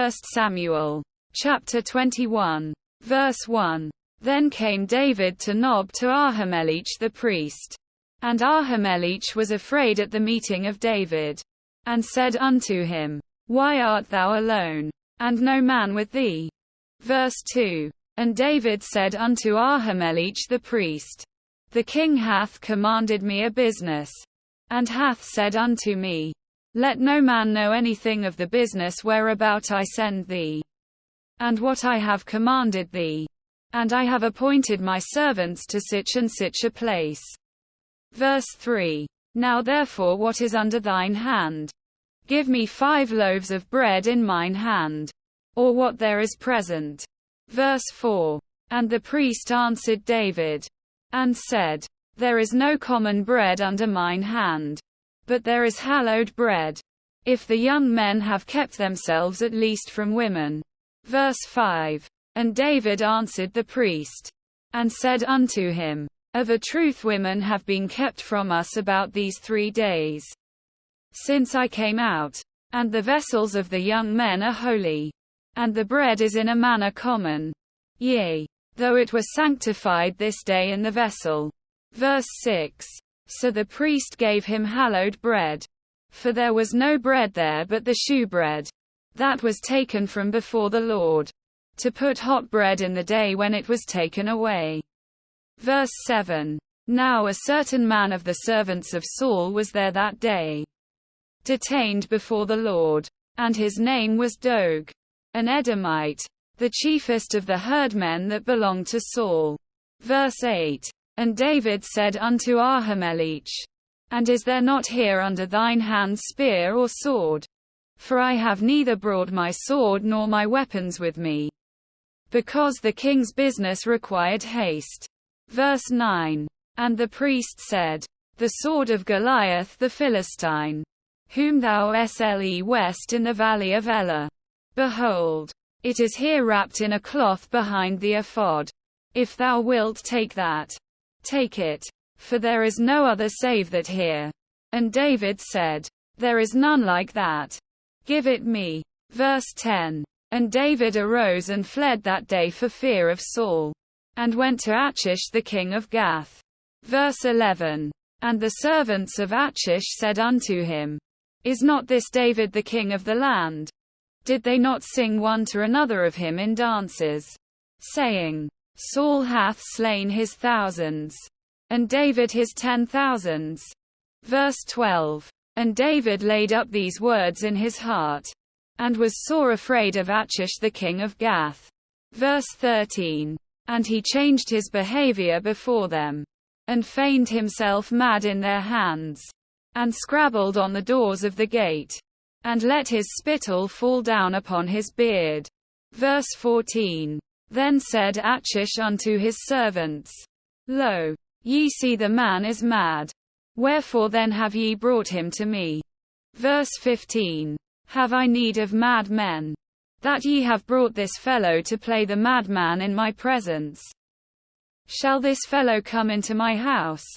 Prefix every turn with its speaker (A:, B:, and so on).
A: 1 Samuel chapter 21, verse 1. Then came David to Nob to Ahimelech the priest. And Ahimelech was afraid at the meeting of David, and said unto him, Why art thou alone, and no man with thee? Verse 2. And David said unto Ahimelech the priest, The king hath commanded me a business, and hath said unto me, Let no man know anything of the business whereabout I send thee, and what I have commanded thee. And I have appointed my servants to such and such a place. Verse 3. Now therefore what is under thine hand? Give me 5 loaves of bread in mine hand, or what there is present. Verse 4. And the priest answered David, and said, There is no common bread under mine hand, but there is hallowed bread, if the young men have kept themselves at least from women. Verse 5. And David answered the priest, and said unto him, Of a truth women have been kept from us about these 3 days, since I came out, and the vessels of the young men are holy, and the bread is in a manner common, yea, though it was sanctified this day in the vessel. Verse 6. So the priest gave him hallowed bread, for there was no bread there but the shewbread, that was taken from before the Lord, to put hot bread in the day when it was taken away. Verse 7. Now a certain man of the servants of Saul was there that day, detained before the Lord, and his name was Doeg, an Edomite, the chiefest of the herdmen that belonged to Saul. Verse 8. And David said unto Ahimelech, And is there not here under thine hand spear or sword? For I have neither brought my sword nor my weapons with me, because the king's business required haste. Verse 9. And the priest said, The sword of Goliath the Philistine, whom thou slewest in the valley of Elah. Behold, it is here wrapped in a cloth behind the ephod. If thou wilt take that, take it, for there is no other save that here. And David said, There is none like that. Give it me. Verse 10. And David arose and fled that day for fear of Saul, and went to Achish the king of Gath. Verse 11. And the servants of Achish said unto him, Is not this David the king of the land? Did they not sing one to another of him in dances, saying, Saul hath slain his thousands, and David his 10,000s? Verse 12. And David laid up these words in his heart, and was sore afraid of Achish the king of Gath. Verse 13. And he changed his behavior before them, and feigned himself mad in their hands, and scrabbled on the doors of the gate, and let his spittle fall down upon his beard. Verse 14. Then said Achish unto his servants, Lo, ye see the man is mad. Wherefore then have ye brought him to me? Verse 15. Have I need of mad men, that ye have brought this fellow to play the madman in my presence? Shall this fellow come into my house?